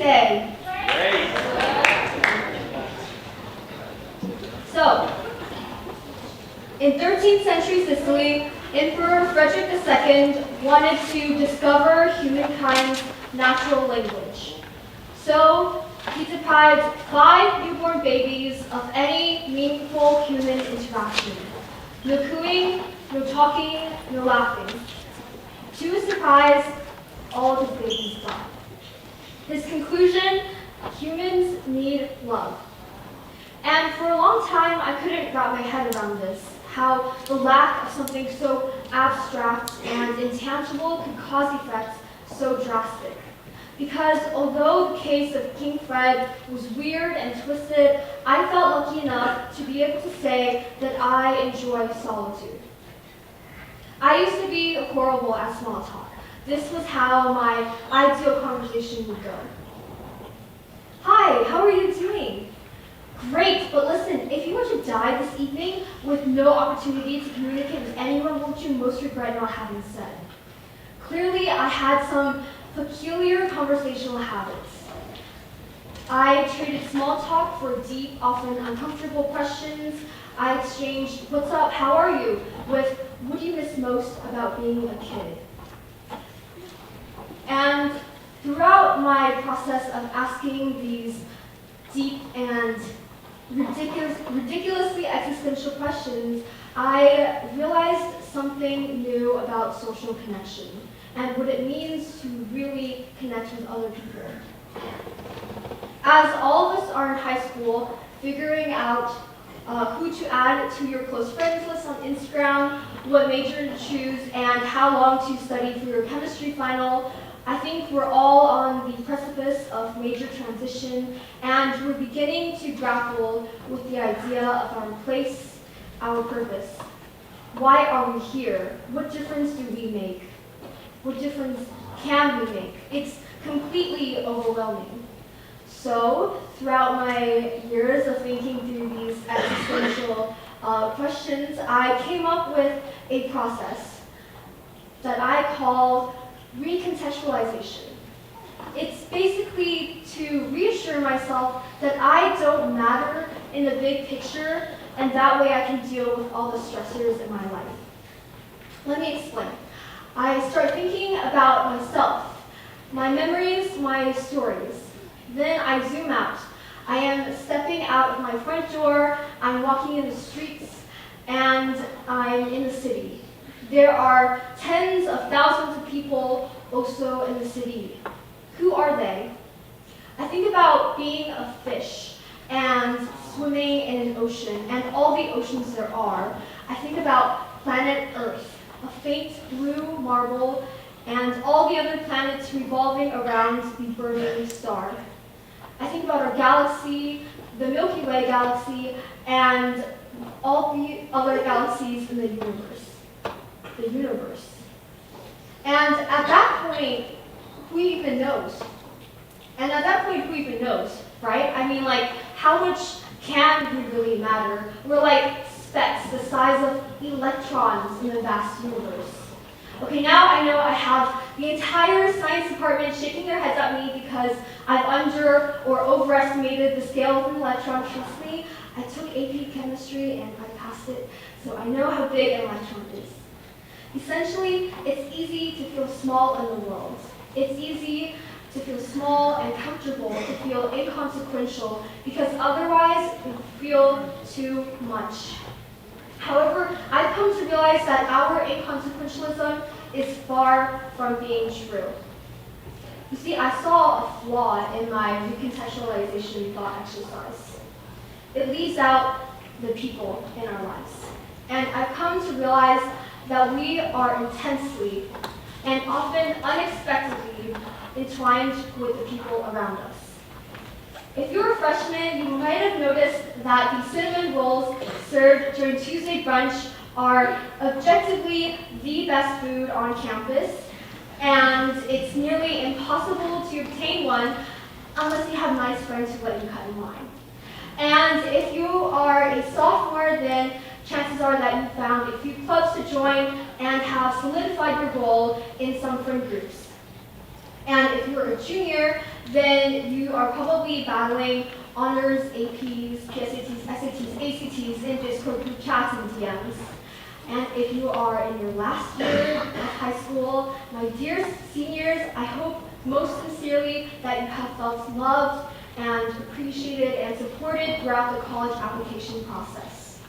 today? Great. So, in 13th century Sicily, Emperor Frederick II wanted to discover humankind's natural language. So, he deprived 5 newborn babies of any meaningful human interaction. No cooing, no talking, no laughing. To his surprise, all of his babies died. His conclusion, humans need love. And for a long time, I couldn't wrap my head around this, how the lack of something so abstract and intangible could cause effects so drastic. Because although the case of King Fred was weird and twisted, I felt lucky enough to be able to say that I enjoy solitude. I used to be horrible at small talk. This was how my ideal conversation would go. Hi, how are you doing? Great, but listen, if you were to die this evening with no opportunity to communicate with anyone, what would you most regret not having said? Clearly, I had some peculiar conversational habits. I traded small talk for deep, often uncomfortable questions. I exchanged, what's up, how are you, with what do you miss most about being a kid? And throughout my process of asking these deep and ridiculously existential questions, I realized something new about social connection and what it means to really connect with other people. As all of us are in high school, figuring out who to add to your close friends list on Instagram, what major to choose, and how long to study for your chemistry final, I think we're all on the precipice of major transition, and we're beginning to grapple with the idea of our place, our purpose. Why are we here? What difference do we make? What difference can we make? It's completely overwhelming. So, throughout my years of thinking through these existential questions, I came up with a process that I call recontextualization. It's basically to reassure myself that I don't matter in the big picture, and that way I can deal with all the stressors in my life. Let me explain. I start thinking about myself, my memories, my stories. Then I zoom out. I am stepping out of my front door, I'm walking in the streets, and I'm in the city. There are tens of thousands of people also in the city. Who are they? I think about being a fish and swimming in an ocean, and all the oceans there are. I think about planet Earth, a faint blue marble, and all the other planets revolving around the burning star. I think about our galaxy, the Milky Way galaxy, and all the other galaxies in the universe. The universe. And at that point, who even knows? And at that point, who even knows, right? I mean, like, how much can we really matter? We're like specks the size of electrons in the vast universe. Okay, now I know I have the entire science department shaking their heads at me because I've under or overestimated the scale of an electron. Trust me, I took AP chemistry and I passed it, so I know how big an electron is. Essentially, it's easy to feel small in the world. It's easy to feel small and comfortable, to feel inconsequential, because otherwise we feel too much. However, I've come to realize that our inconsequentialism is far from being true. You see, I saw a flaw in my recontextualization thought exercise. It leaves out the people in our lives. And I've come to realize that we are intensely and often unexpectedly entwined with the people around us. If you're a freshman, you might have noticed that the cinnamon rolls served during Tuesday brunch are objectively the best food on campus, and it's nearly impossible to obtain one unless you have nice friends who let you cut in line. And if you are a sophomore, then chances are that you found a few clubs to join and have solidified your role in some friend groups. And if you're a junior, then you are probably battling honors, APs, PSATs, SATs, ACTs, in Discord group chats and DMs. And if you are in your last year of high school, my dear seniors, I hope most sincerely that you have felt loved and appreciated and supported throughout the college application process.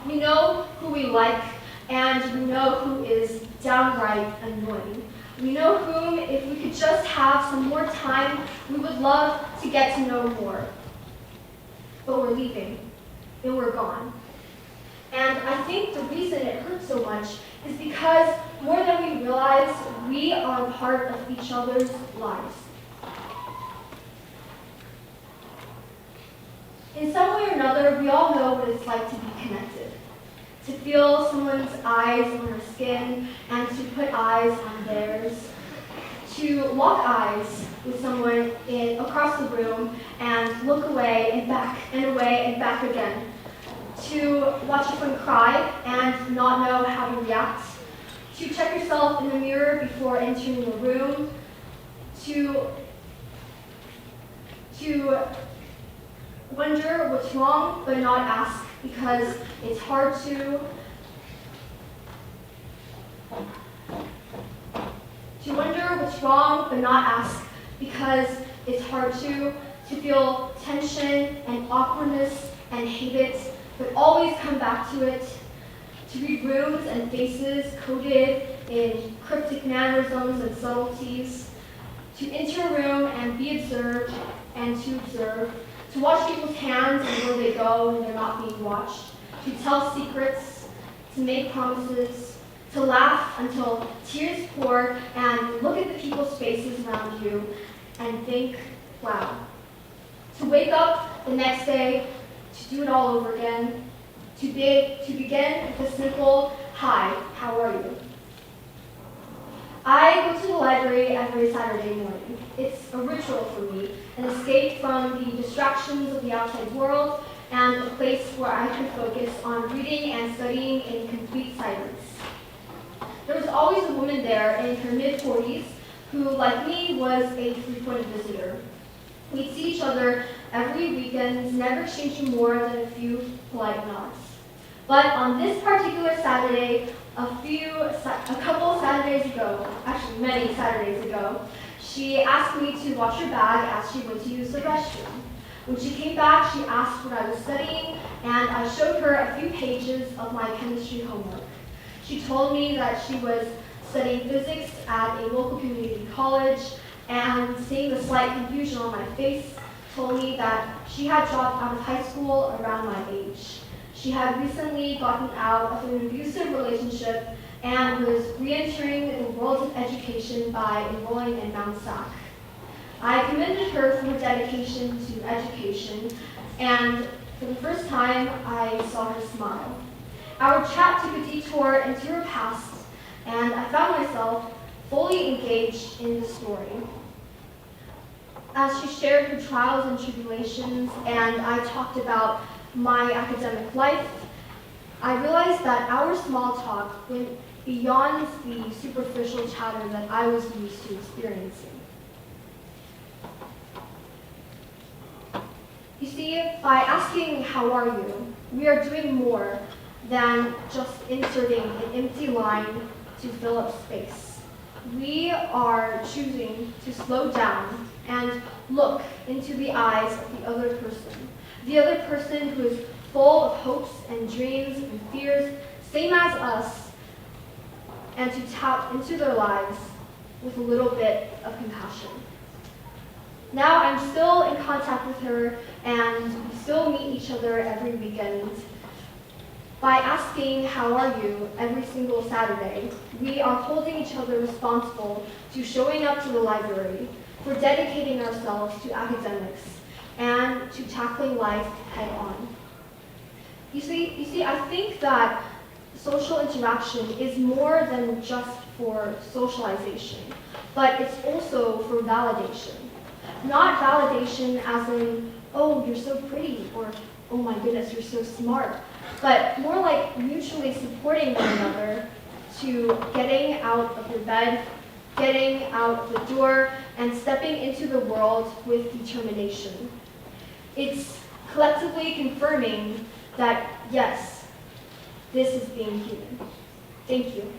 We know who we like, and we know who is downright annoying. We know whom, if we could just have some more time, we would love to get to know more. But we're leaving, and we're gone. And I think the reason it hurts so much is because more than we realize, we are part of each other's lives. In some way or another, we all know what it's like to be connected. To feel someone's eyes on our skin and to put eyes on theirs. To lock eyes with someone across the room and look away and back and away and back again. To watch a friend cry and not know how to react. To check yourself in the mirror before entering the room. To wonder what's wrong but not ask because it's hard to. To wonder what's wrong but not ask because it's hard to feel tension and awkwardness and hate it, but always come back to it. To read rooms and faces coded in cryptic mannerisms and subtleties. To enter a room and be observed and to observe. To watch people's hands and where they go when they're not being watched. To tell secrets. To make promises. To laugh until tears pour and look at the people's faces around you and think, wow. To wake up the next day, to do it all over again. To begin with a simple, hi, how are you? I go to the library every Saturday morning. It's a ritual for me, an escape from the distractions of the outside world, and a place where I can focus on reading and studying in complete silence. There was always a woman there in her mid-40s who, like me, was a frequent visitor. We'd see each other every weekend, never exchanging more than a few polite nods. But on this particular Saturday, a couple Saturdays ago, actually many Saturdays ago, she asked me to watch her bag as she went to use the restroom. When she came back, she asked what I was studying, and I showed her a few pages of my chemistry homework. She told me that she was studying physics at a local community college, and seeing the slight confusion on my face, told me that she had dropped out of high school around my age. She had recently gotten out of an abusive relationship and was re-entering the world of education by enrolling in Mount SAC. I commended her for her dedication to education, and for the first time, I saw her smile. Our chat took a detour into her past, and I found myself fully engaged in the story. As she shared her trials and tribulations, and I talked about my academic life, I realized that our small talk went beyond the superficial chatter that I was used to experiencing. You see, by asking how are you, we are doing more than just inserting an empty line to fill up space. We are choosing to slow down and look into the eyes of the other person who is full of hopes and dreams and fears, same as us, and to tap into their lives with a little bit of compassion. Now I'm still in contact with her, and we still meet each other every weekend. By asking how are you every single Saturday, we are holding each other responsible to showing up to the library, for dedicating ourselves to academics, and to tackling life head on. You see, I think that social interaction is more than just for socialization, but it's also for validation. Not validation as in, oh, you're so pretty, or oh my goodness, you're so smart, but more like mutually supporting one another to getting out of your bed, getting out the door, and stepping into the world with determination. It's collectively confirming that, yes, this is being human. Thank you.